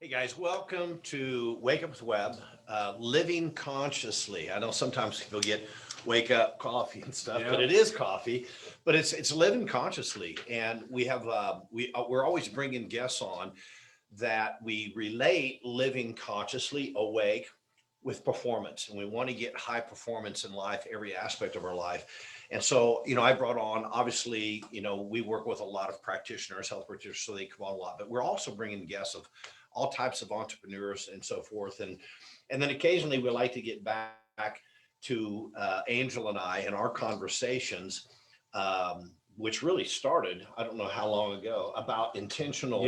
Hey guys, welcome to Wake Up with Webb, living consciously. I know sometimes people get wake up coffee and stuff, but Yeah. it is coffee, but it's living consciously. And we're always bringing guests on that we relate living consciously awake with performance, and we want to get high performance in life, every aspect of our life. And so, I brought on, obviously, we work with a lot of practitioners, health practitioners, so they come on a lot, but we're also bringing guests of all types of entrepreneurs and so forth. And then occasionally we like to get back to Angel and I and our conversations, which really started, I don't know how long ago, about Yeah, intentional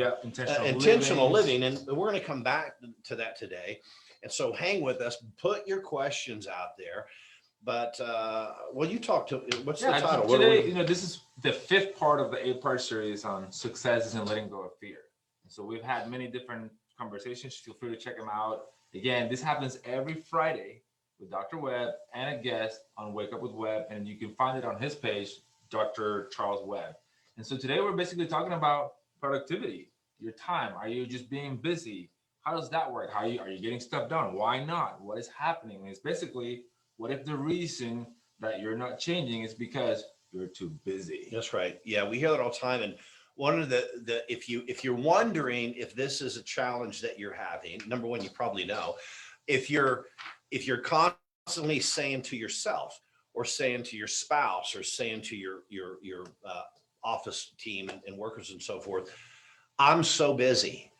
intentional living. living. And we're going to come back to that today. And so hang with us, put your questions out there. But well, you talk to, what's the Yeah, title? What are today, we? this is the fifth part of the eight-part series on successes and letting go of fear. So we've had many different conversations. Feel free to check them out. Again, this happens every Friday with Dr. Webb and a guest on Wake Up with Webb, and you can find it on his page, Dr. Charles Webb. And so today we're basically talking about productivity, your time. Are you just being busy? How does that work? Are you getting stuff done? Why not? What is happening? And it's basically, what if the reason that you're not changing is because you're too busy? That's right. Yeah, we hear that all the time. And one of the if you're wondering if this is a challenge that you're having, number one, you probably know. If you're constantly saying to yourself or saying to your spouse or saying to your office team and workers and so forth, I'm so busy.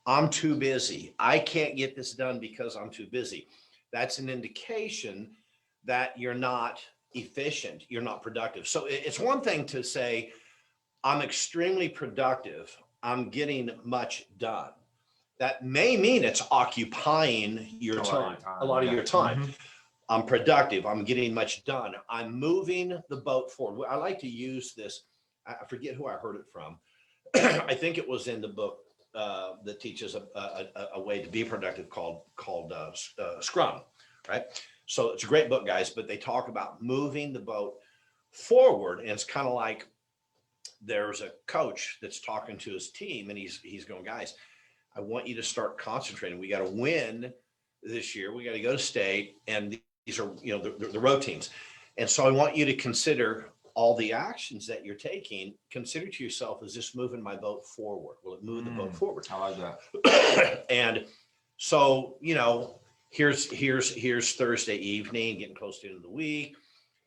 I'm too busy. I can't get this done because I'm too busy. That's an indication that you're not efficient, you're not productive. So it's one thing to say, I'm extremely productive, I'm getting much done. That may mean it's occupying your time, a lot of Yeah. your time. Mhm. I'm productive, I'm getting much done, I'm moving the boat forward. I like to use this. I forget who I heard it from. I think it was in the book that teaches a way to be productive called Scrum, right? So it's a great book, guys. But they talk about moving the boat forward, and it's kind of like there's a coach that's talking to his team, and he's going, guys, I want you to start concentrating. We got to win this year. We got to go to state, and these are the road teams. And so I want you to consider all the actions that you're taking. Consider to yourself, is this moving my boat forward? Will it move the boat forward? I like that. And so, here's Thursday evening, getting close to the end of the week.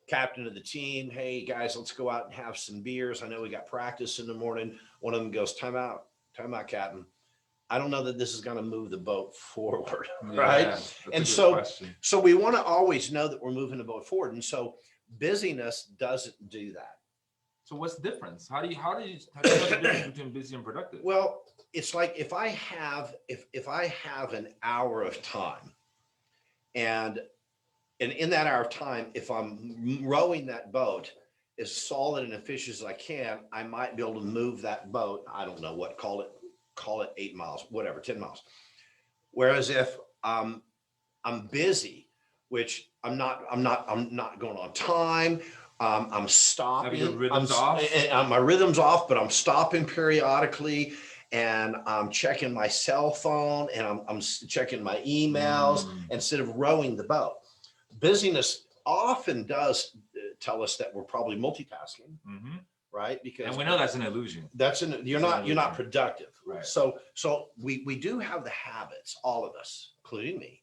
Captain of the team, hey guys, let's go out and have some beers. I know we got practice in the morning. One of them goes, time out, Captain. I don't know that this is going to move the boat forward, right? Yeah, that's a And good so, question. so we want to always know that we're moving the boat forward. And so, busyness doesn't do that. So what's the difference? How do you know the difference between busy and productive? Well, it's like if I have an hour of time, and in that hour of time, if I'm rowing that boat as solid and efficient as I can, I might be able to move that boat. I don't know what, call it 8 miles, whatever, 10 miles. Whereas if I'm busy, which I'm not going on time. I'm Have your stopping. rhythms off? My rhythm's off, but I'm stopping periodically, and I'm checking my cell phone, and I'm checking my emails instead of rowing the boat. Busyness often does tell us that we're probably multitasking, Hmm. right? Because And we know that's an illusion. you're not productive. Right. So we do have the habits, all of us, including me,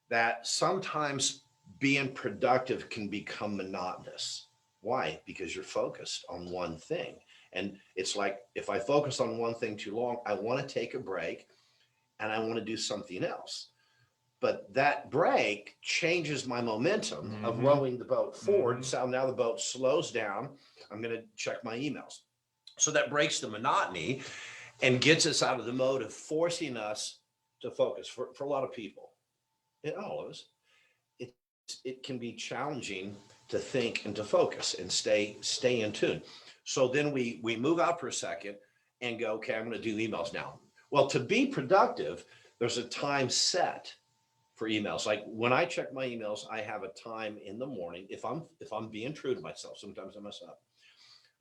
that sometimes being productive can become monotonous. Why? Because you're focused on one thing. And it's like, if I focus on one thing too long, I want to take a break and I want to do something else. But that break changes my momentum of rowing the boat forward. So now the boat slows down. I'm going to check my emails. So that breaks the monotony and gets us out of the mode of forcing us to focus. For a lot of people, and all of us, it can be challenging to think and to focus and stay in tune. So then we move out for a second and go, okay, I'm going to do emails now. Well, to be productive, there's a time set for emails. Like when I check my emails, I have a time in the morning. If I'm being true to myself, sometimes I mess up.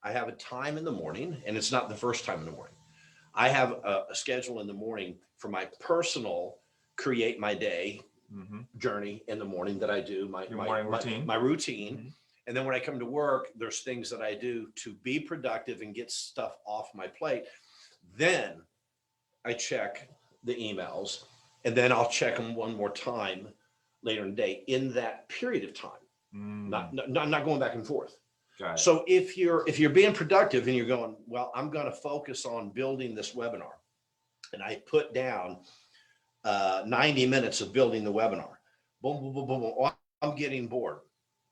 I have a time in the morning, and it's not the first time in the morning. I have a schedule in the morning for my personal create my day journey in the morning that I do my routine. Mm-hmm. And then when I come to work, there's things that I do to be productive and get stuff off my plate. Then I check the emails, and then I'll check them one more time later in the day in that period of time. Not going back and forth. Got it. So if you're being productive and you're going, well, I'm going to focus on building this webinar, and I put down 90 minutes of building the webinar. Boom, boom, boom, boom, boom. Oh, I'm getting bored.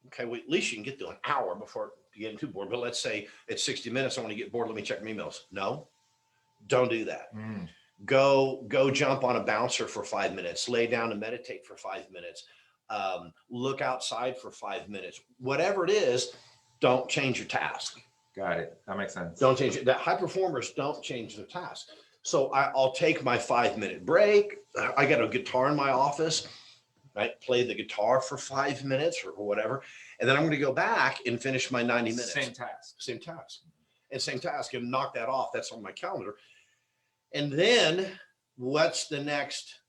Okay, well, at least you can get to an hour before you get too bored. But let's say it's 60 minutes. I want to get bored. Let me check my emails. No, don't do that. Go jump on a bouncer for 5 minutes. Lay down and meditate for 5 minutes. Look outside for 5 minutes. Whatever it is, don't change your task. Got it. That makes sense. Don't change it. That high performers don't change their task. So I'll take my 5-minute break. I got a guitar in my office. I play the guitar for 5 minutes or whatever. And then I'm going to go back and finish my 90 minutes. Same task. Same task and knock that off. That's on my calendar. And then what's the next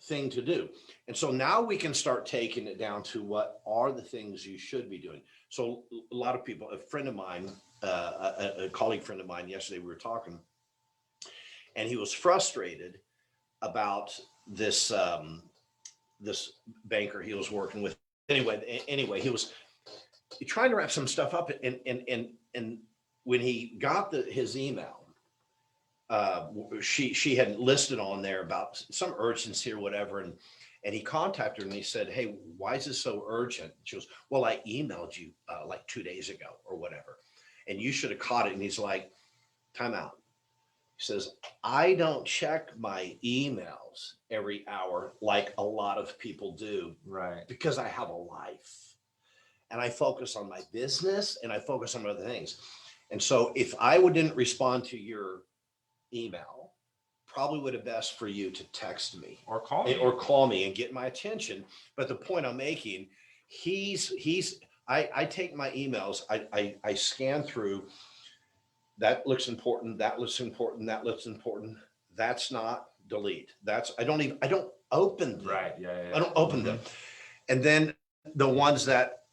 thing to do? And so now we can start taking it down to what are the things you should be doing. So a lot of people, a friend of mine, a colleague friend of mine, yesterday we were talking, and he was frustrated about this this banker he was working with. Anyway, he was trying to wrap some stuff up, and when he got his email, she had listed on there about some urgency or whatever, and he contacted her and he said, "Hey, why is this so urgent?" She goes, "Well, I emailed you like 2 days ago or whatever, and you should have caught it." And he's like, "Time out." He says, "I don't check my emails every hour like a lot of people do, right? Because I have a life, and I focus on my business and I focus on other things. And so if I didn't respond to your email, probably would have best for you to text me or call me and get my attention. But the point I'm making, I take my emails, I scan through. That looks important. That looks important. That looks important. That's not, delete. I don't open them. Right. Yeah. I don't open them. And then the ones that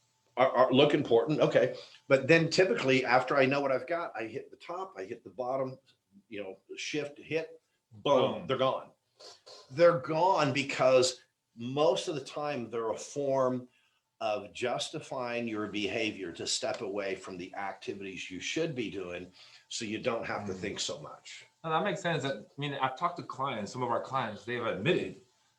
look important. Okay. But then typically after I know what I've got, I hit the top, I hit the bottom, shift, hit, boom, they're gone. They're gone because most of the time they're a form of justifying your behavior to step away from the activities you should be doing so you don't have to think so much. Well, that makes sense. I've talked to clients, some of our clients, they've admitted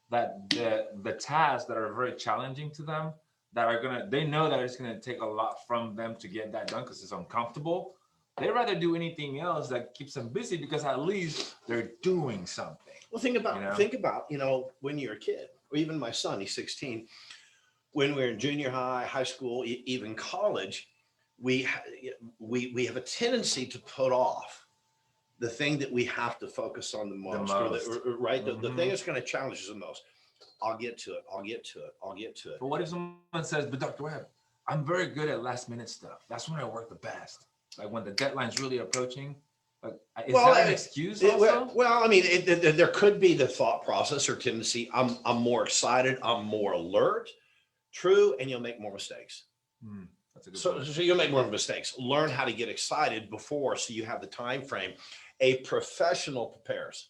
that the tasks that are very challenging to them, they know that it's gonna take a lot from them to get that done because it's uncomfortable. They'd rather do anything else that keeps them busy because at least they're doing something. Well, think about, when you're a kid, or even my son, he's 16, when we're in junior high, high school, even college, we have a tendency to put off the thing that we have to focus on the most. Right? The thing that's going to challenge us the most. I'll get to it. But what if someone says, "But Dr. Webb, I'm very good at last minute stuff. That's when I work the best. Like when the deadline's really approaching." Is that an excuse also? There could be the thought process or tendency. I'm more excited. I'm more alert. True, and you'll make more mistakes. That's a good point. So you'll make more mistakes. Learn how to get excited before, so you have the time frame. A professional prepares.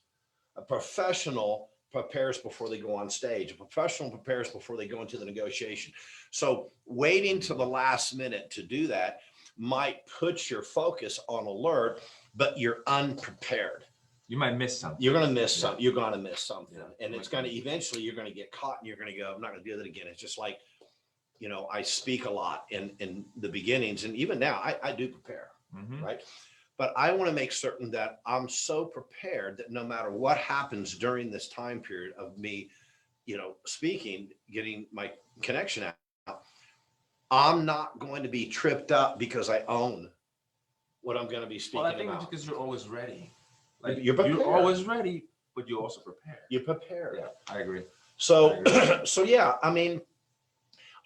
A professional prepares before they go on stage. A professional prepares before they go into the negotiation. So waiting till the last minute to do that might put your focus on alert, but you're unprepared. You might miss something. You're going to miss something. You're going to miss something. And it's going to eventually, you're going to get caught and you're going to go, I'm not going to do that again. It's just like, I speak a lot in the beginnings. And even now I do prepare, right? But I want to make certain that I'm so prepared that no matter what happens during this time period of me, speaking, getting my connection out, I'm not going to be tripped up because I own what I'm going to be speaking about. Well, I think it's because you're always ready. Like you're always ready, but you also prepare. You're prepared. Yeah, I agree. So, yeah,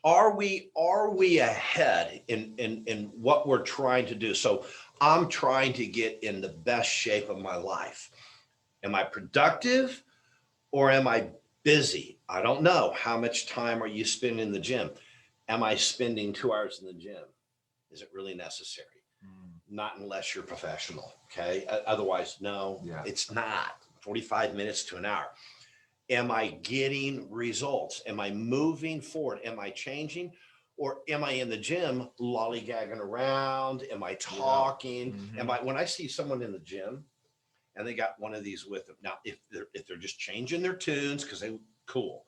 are we ahead in what we're trying to do? So I'm trying to get in the best shape of my life. Am I productive or am I busy? I don't know. How much time are you spending in the gym? Am I spending 2 hours in the gym? Is it really necessary? Not unless you're professional. Okay. Otherwise, no, Yeah. it's not. 45 minutes to an hour. Am I getting results? Am I moving forward? Am I changing? Or am I in the gym lollygagging around? Am I talking? Am I, when I see someone in the gym and they got one of these with them, now if they're just changing their tunes because they cool,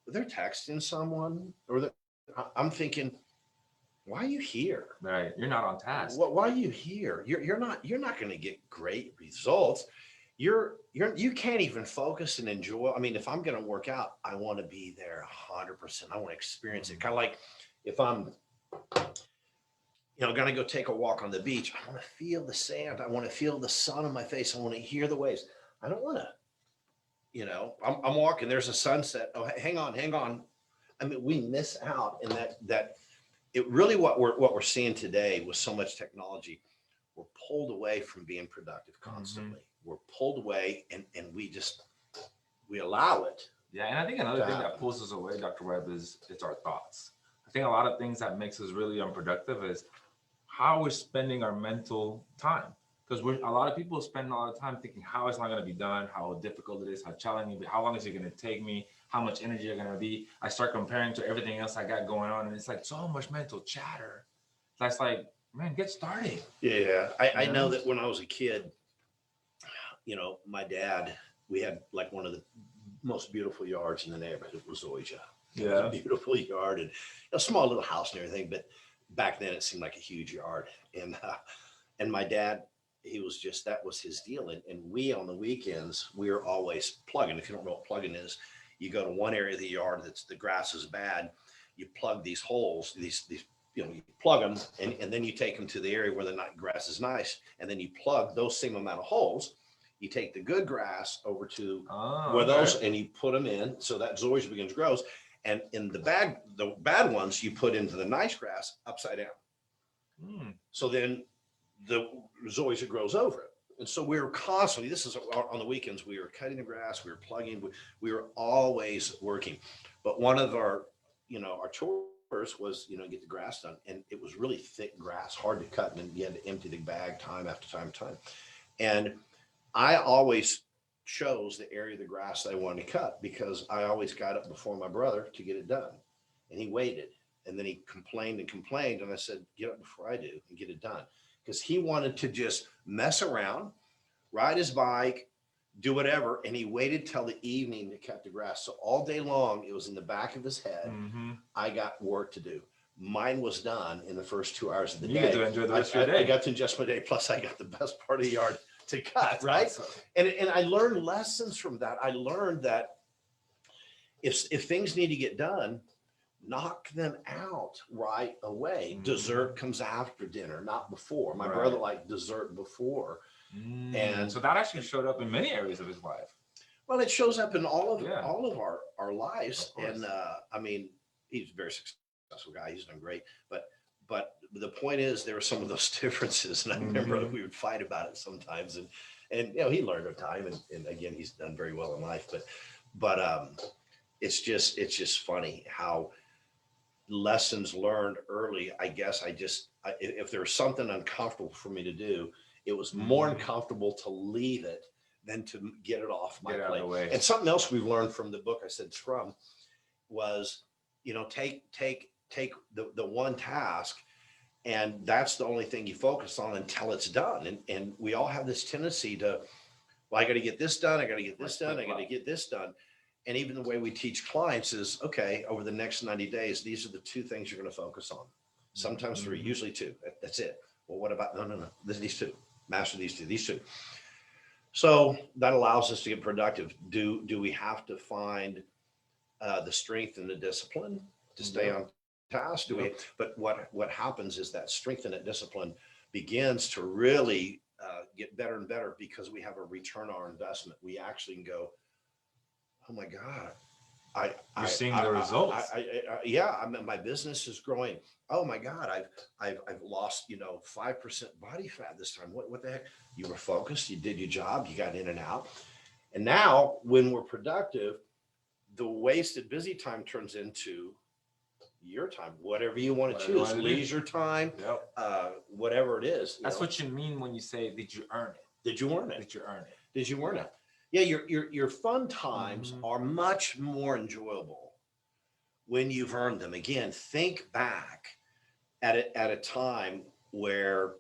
but they're texting someone or I'm thinking, why are you here? Right. You're not on task. Why are you here? You're not going to get great results. You can't even focus and enjoy. I mean, if I'm going to work out, I want to be there 100%. I want to experience it. Kind of like if I'm, going to go take a walk on the beach. I want to feel the sand. I want to feel the sun on my face. I want to hear the waves. I don't want to, I'm walking. There's a sunset. Oh, hang on. I mean, we miss out in that it really what we're seeing today with so much technology. We're pulled away from being productive constantly. We're pulled away and we allow it. Yeah, and I think another thing that pulls us away, Dr. Webb, is it's our thoughts. I think a lot of things that makes us really unproductive is how we're spending our mental time. Because a lot of people spend a lot of time thinking how it's not going to be done, how difficult it is, how challenging, how long is it going to take me, how much energy are going to be. I start comparing to everything else I got going on, and it's like so much mental chatter. That's like, man, get started. Yeah, I know that when I was a kid, my dad, we had like one of the most beautiful yards in the neighborhood. It was Zoysia. It was a beautiful yard and a small little house and everything. But back then, it seemed like a huge yard. And my dad, he was just, that was his deal. And we on the weekends, we were always plugging. If you don't know what plugging is, you go to one area of the yard that's the grass is bad. You plug these holes, these you plug them, and then you take them to the area where the grass is nice, and then you plug those same amount of holes. You take the good grass over to where those, and you put them in, so that zoysia begins to grow. And in the bad ones, you put into the nice grass upside down. So then the zoysia grows over it. And so we were constantly, this is on the weekends, we were cutting the grass, we were plugging, we were always working. But one of our chores was, get the grass done. And it was really thick grass, hard to cut. And you had to empty the bag time after time. And I always chose the area of the grass that I wanted to cut because I always got up before my brother to get it done. And he waited. And then he complained. And I said, get up before I do and get it done. Because he wanted to just mess around, ride his bike, do whatever. And he waited till the evening to cut the grass. So all day long, it was in the back of his head. I got work to do. Mine was done in the first 2 hours of the day. You get to enjoy the rest of your day. I got to enjoy my day. Plus, I got the best part of the yard to cut, right? Awesome. And I learned lessons from that. I learned that if things need to get done, knock them out right away. Dessert comes after dinner, not before. My brother liked dessert before. And so that actually showed up in many areas of his life. Well, it shows up in all of our lives. And I mean, he's a very successful guy. He's done great. But the point is, there were some of those differences, and I remember that we would fight about it sometimes. And he learned with time, and again, he's done very well in life. But it's just funny how lessons learned early. I guess if there was something uncomfortable for me to do, it was more uncomfortable to leave it than to get it off my plate. And something else we've learned from the book I said Scrum was, take the one task, and that's the only thing you focus on until it's done. And we all have this tendency to, well, I got to get this done. I got to get this done. I got to get this done. And even the way we teach clients is, okay, over the next 90 days, these are the 2 things you're going to focus on. Sometimes 3, usually 2. That's it. Well, what about, no, these 2, master these 2. So that allows us to get productive. Do we have to find the strength and the discipline to stay on task? But what happens is that strength and that discipline begins to really get better and better because we have a return on our investment. We actually can go, oh my God, You're seeing the results. Yeah, my business is growing. Oh my God, I've lost 5% body fat this time. What the heck? You were focused. You did your job. You got in and out. And now, when we're productive, the wasted busy time turns into your time, whatever you want to choose, leisure time, whatever it is. That's what you mean when you say, "Did you earn it?" Did you earn it? Did you earn it? Did you earn it? Yeah, your fun times are much more enjoyable when you've earned them. Again, think back at a time where,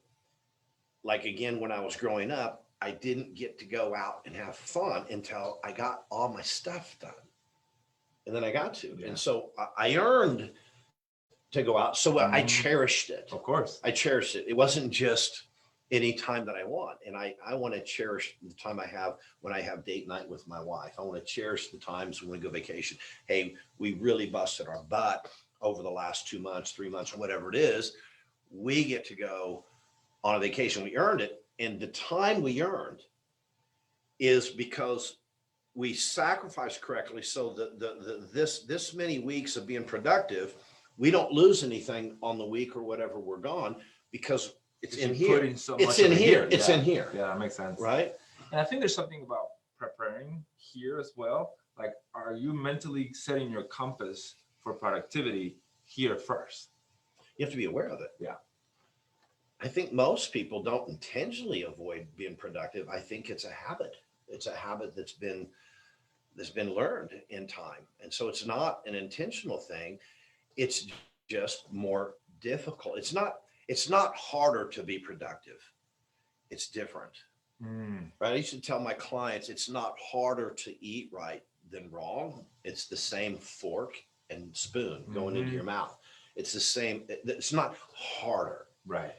like, again, when I was growing up, I didn't get to go out and have fun until I got all my stuff done. And then I got to. Yeah. And so I earned to go out. So I cherished it. Of course. I cherished it. It wasn't just any time that I want. And I want to cherish the time I have when I have date night with my wife. I want to cherish the times when we go vacation. Hey, we really busted our butt over the last 2 months, 3 months, whatever it is. We get to go on a vacation. We earned it. And the time we earned is because we sacrificed correctly. So this many weeks of being productive, we don't lose anything on the week or whatever we're gone, because it's in here. It's in here. It's in here. Yeah, that makes sense. Right. And I think there's something about preparing here as well. Like, are you mentally setting your compass for productivity here first? You have to be aware of it. Yeah. I think most people don't intentionally avoid being productive. I think it's a habit. It's a habit that's been learned in time. And so it's not an intentional thing. It's just more difficult. It's not harder to be productive. It's different. Right? I used to tell my clients, it's not harder to eat right than wrong. It's the same fork and spoon going into your mouth. It's the same. It's not harder. Right.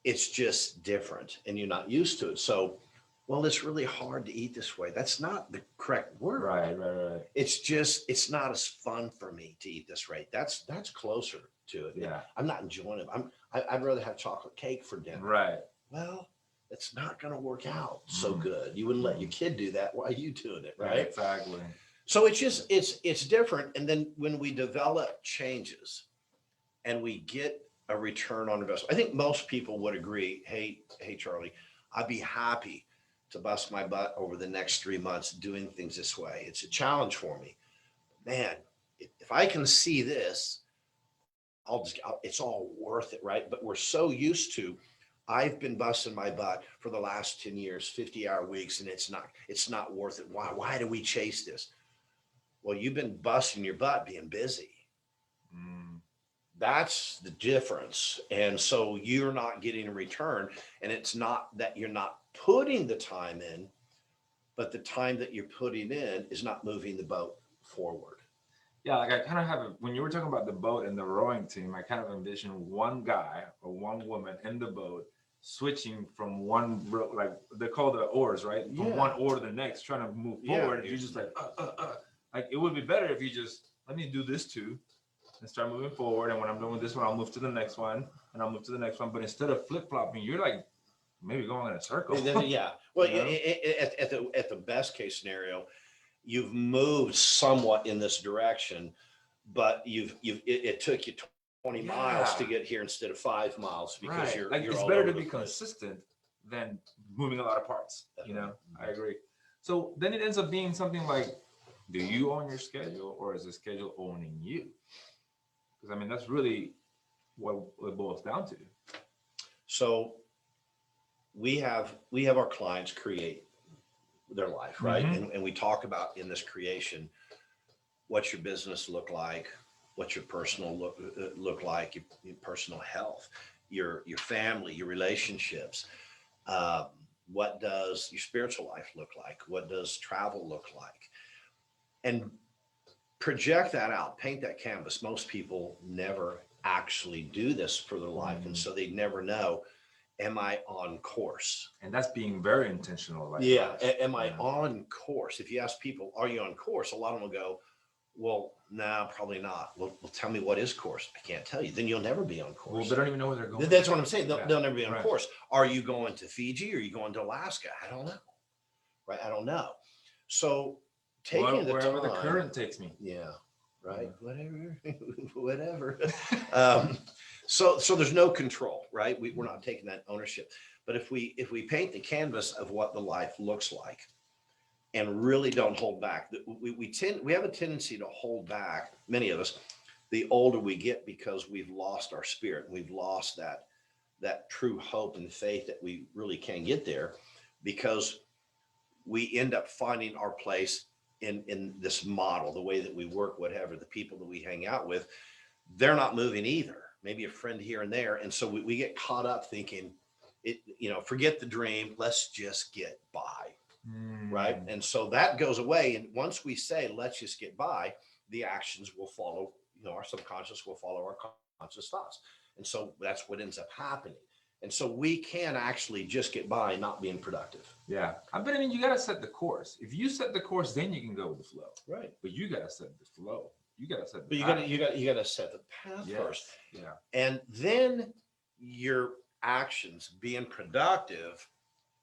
It's just different, and you're not used to it. So, well, it's really hard to eat this way. That's not the correct word. Right. It's not as fun for me to eat this way. That's closer to it. Yeah. I'm not enjoying it. I'd rather have chocolate cake for dinner. Right. Well, it's not going to work out so good. You wouldn't let your kid do that. Why are you doing it? Right. Exactly. So it's different. And then when we develop changes and we get a return on investment, I think most people would agree, hey, Charlie, I'd be happy to bust my butt over the next 3 months doing things this way. It's a challenge for me. Man, if I can see this, it's all worth it, right? But we're so used to, I've been busting my butt for the last 10 years, 50-hour weeks, and it's not worth it. Why do we chase this? Well, you've been busting your butt being busy. That's the difference. And so you're not getting a return. And it's not that you're not putting the time in, but the time that you're putting in is not moving the boat forward. Yeah, like I kind of have, when you were talking about the boat and the rowing team, I kind of envision one guy or one woman in the boat switching from one, like they call the oars, right? From one oar to the next, trying to move forward. You're just like, like it would be better if you just, let me do this too and start moving forward. And when I'm done with this one, I'll move to the next one and I'll move to the next one. But instead of flip-flopping, you're like maybe going in a circle. Yeah. Well, at the best case scenario, you've moved somewhat in this direction, but it took you 20 miles to get here instead of 5 miles because you're it's better to be consistent than moving a lot of parts. I agree. So then it ends up being something like, do you own your schedule or is the schedule owning you? Because I mean, that's really what it boils down to. So we have our clients create their life, right? And we talk about in this creation, what's your business look like, what's your personal look like, your personal health, your family, your relationships. What does your spiritual life look like? What does travel look like? And project that out, paint that canvas. Most people never actually do this for their life. And so they never know, am I on course? And that's being very intentional. Am I on course? If you ask people, are you on course? A lot of them will go, well, no, probably not. Well, tell me what is course. I can't tell you. Then you'll never be on course. Well, they don't even know where they're going. That's what I'm saying. They'll never be on course. Are you going to Fiji? Or are you going to Alaska? I don't know. Right? I don't know. So taking the wherever the time, current takes me. yeah, right, whatever, whatever. Um, so there's no control, right? We're not taking that ownership. But if we paint the canvas of what the life looks like and really don't hold back, we have a tendency to hold back, many of us, the older we get, because we've lost our spirit. We've lost that true hope and faith that we really can get there, because we end up finding our place in this model, the way that we work, whatever, the people that we hang out with, they're not moving either. Maybe a friend here and there. And so we get caught up thinking, forget the dream, let's just get by. Right. And so that goes away. And once we say, let's just get by, the actions will follow, our subconscious will follow our conscious thoughts. And so that's what ends up happening. And so we can actually just get by not being productive. Yeah. But I mean, you got to set the course. If you set the course, then you can go with the flow. Right. But you got to set the flow. You got to set the path. you got to set the path first. Yeah. And then your actions being productive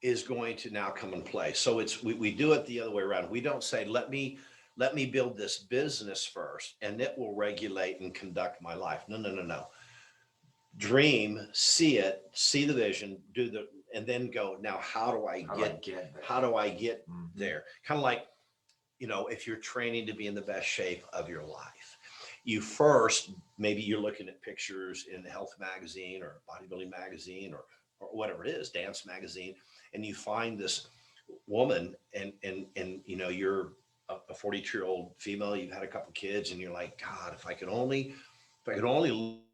is going to now come in play. So we do it the other way around. We don't say, let me build this business first and it will regulate and conduct my life. No. Dream, see it, see the vision, and then go, now how do I get there? How do I get there? Kind of like, if you're training to be in the best shape of your life, you first, maybe you're looking at pictures in the health magazine or bodybuilding magazine or whatever it is, dance magazine, and you find this woman and you're a 42-year-old female, you've had a couple kids, and you're like, God, if I could only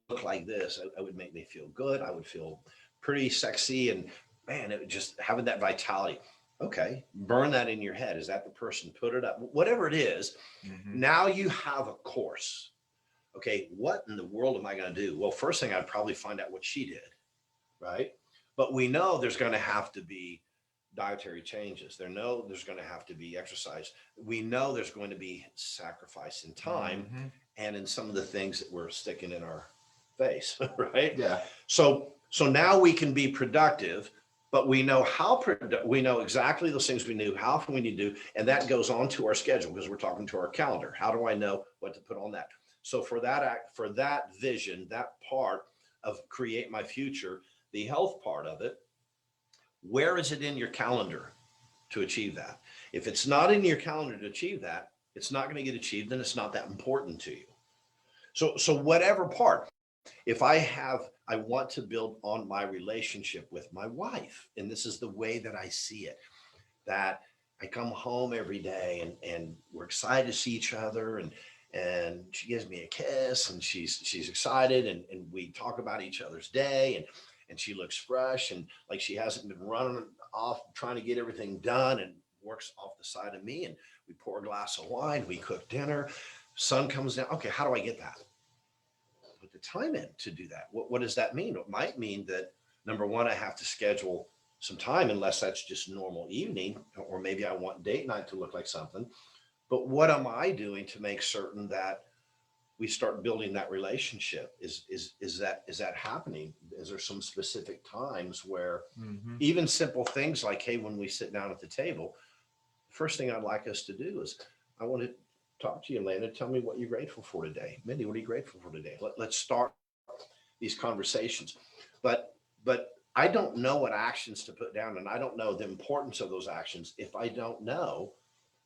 look like this, it would make me feel good. I would feel pretty sexy, and man, it would just having that vitality. Okay, burn that in your head. Is that the person? Put it up, whatever it is. Now you have a course. Okay, what in the world am I going to do? Well, first thing, I'd probably find out what she did, right? But we know there's going to have to be dietary changes. There's going to have to be exercise. We know there's going to be sacrifice in time and in some of the things that we're sticking in our face, right? Yeah. So now we can be productive, but we know we know exactly those things we knew, how we need to do, and that goes on to our schedule because we're talking to our calendar. How do I know what to put on that? So for that vision, that part of create my future, the health part of it, where is it in your calendar to achieve that? If it's not in your calendar to achieve that, it's not going to get achieved, and it's not that important to you. So whatever part, if I want to build on my relationship with my wife, and this is the way that I see it, that I come home every day and we're excited to see each other, and she gives me a kiss, and she's excited, and we talk about each other's day, and she looks fresh and like she hasn't been running off trying to get everything done, and works off the side of me, and we pour a glass of wine, we cook dinner, sun comes down. Okay, how do I get that? Put the time in to do that. What does that mean? It might mean that, number one, I have to schedule some time, unless that's just normal evening, or maybe I want date night to look like something. But what am I doing to make certain that we start building that relationship? Is that happening? Is there some specific times where even simple things like, hey, when we sit down at the table, first thing I'd like us to do is, I want to talk to you, Lana. Tell me what you're grateful for today. Mindy, what are you grateful for today? Let's start these conversations. But I don't know what actions to put down, and I don't know the importance of those actions if I don't know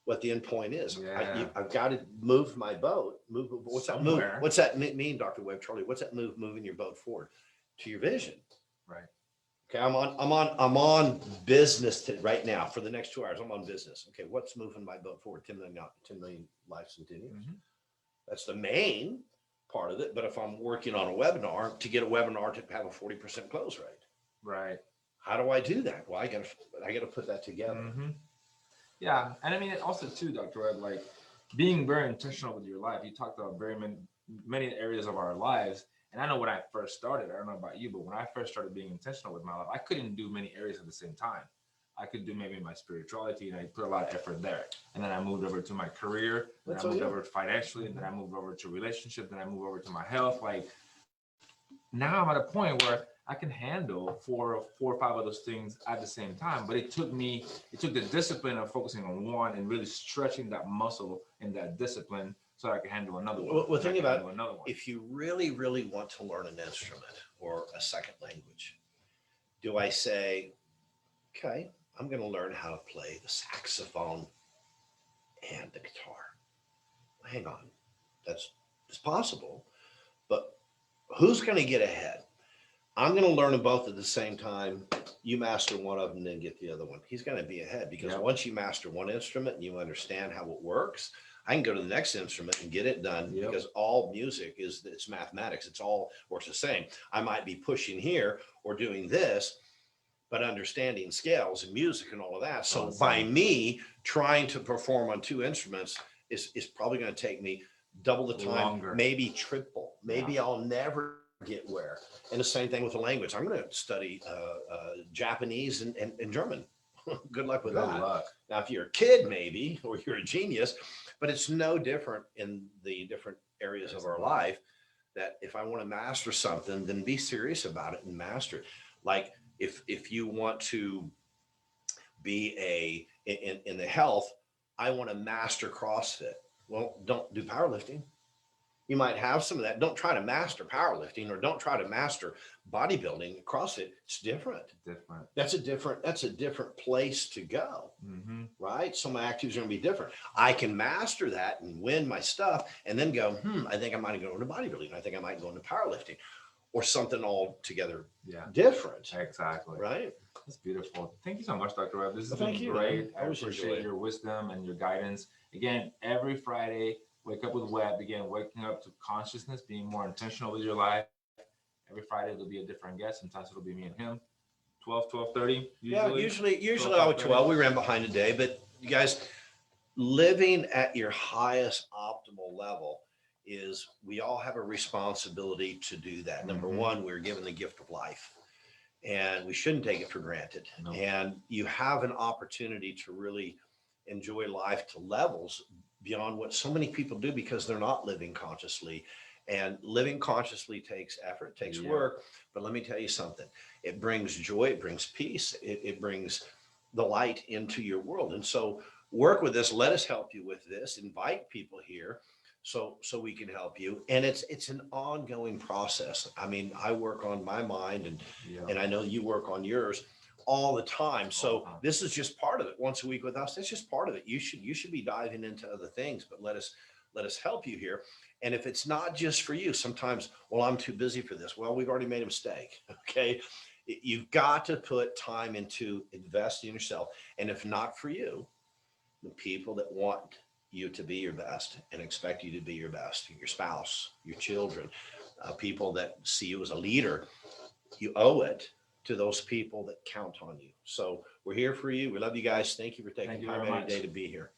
what the end point is. Yeah. I've got to move my boat. What's Somewhere. that move? What's that mean, Dr. Webb, Charlie? What's that moving your boat forward to your vision? Right. Okay, I'm on business right now for the next 2 hours. I'm on business. Okay, what's moving my boat forward? 10 million lives in 10 years. That's the main part of it. But if I'm working on a webinar, to get a webinar to have a 40% close rate, right? How do I do that? Well, I gotta put that together. Yeah, and I mean, also too, Dr. Webb, like being very intentional with your life. You talked about very many areas of our lives. And I know when I first started, I don't know about you, but when I first started being intentional with my life, I couldn't do many areas at the same time. I could do maybe my spirituality, and I put a lot of effort there. And then I moved over to my career, then I moved over financially, and then I moved over to relationship, then I moved over to my health. Like now I'm at a point where I can handle four or five of those things at the same time. But it took the discipline of focusing on one and really stretching that muscle and that discipline so I can handle another one. Well, think about another one. if you really, really want to learn an instrument or a second language, do I say, okay, I'm going to learn how to play the saxophone and the guitar? Hang on, it's possible, but who's going to get ahead? I'm going to learn them both at the same time. You master one of them, then get the other one. He's going to be ahead because once you master one instrument and you understand how it works, I can go to the next instrument and get it done because all music it's mathematics. It's all works the same. I might be pushing here or doing this, but understanding scales and music and all of that. So by me trying to perform on two instruments is probably going to take me double the time, longer. Maybe triple. Maybe I'll never get where. And the same thing with the language. I'm going to study Japanese and German. Good luck with that. Luck. Now, if you're a kid, maybe, or you're a genius, but it's no different in the different areas of our life that if I want to master something, then be serious about it and master it. Like if you want to be in the health, I want to master CrossFit. Well, don't do powerlifting. You might have some of that. Don't try to master powerlifting or don't try to master bodybuilding. CrossFit, it's different. That's a different place to go, right? So my activities are going to be different. I can master that and win my stuff and then go, I think I might go into bodybuilding. I think I might go into powerlifting or something altogether different. Exactly. Right? That's beautiful. Thank you so much, Dr. Webb. This has been great. I appreciate your wisdom and your guidance. Again, every Friday, Wake Up with Webb. Again, waking up to consciousness, being more intentional with your life. Every Friday, there'll be a different guest. Sometimes it'll be me and him. 12:30. Usually I would 12. We ran behind today, but you guys, living at your highest optimal level is we all have a responsibility to do that. Number one, we're given the gift of life and we shouldn't take it for granted. No. And you have an opportunity to really enjoy life to levels beyond what so many people do because they're not living consciously. And living consciously takes effort, takes work. But let me tell you something. It brings joy, it brings peace, it brings the light into your world. And so work with us. Let us help you with this. Invite people here so we can help you. And it's an ongoing process. I mean, I work on my mind and I know you work on yours all the time. So this is just part of it. Once a week with us, it's just part of it. You should be diving into other things, but let us help you here. And if it's not just for you, sometimes, well, I'm too busy for this. Well, we've already made a mistake. Okay. You've got to put time into investing in yourself. And if not for you, the people that want you to be your best and expect you to be your best, your spouse, your children, people that see you as a leader, you owe it to those people that count on you. So we're here for you. We love you guys. Thank you for taking time out of your day to be here.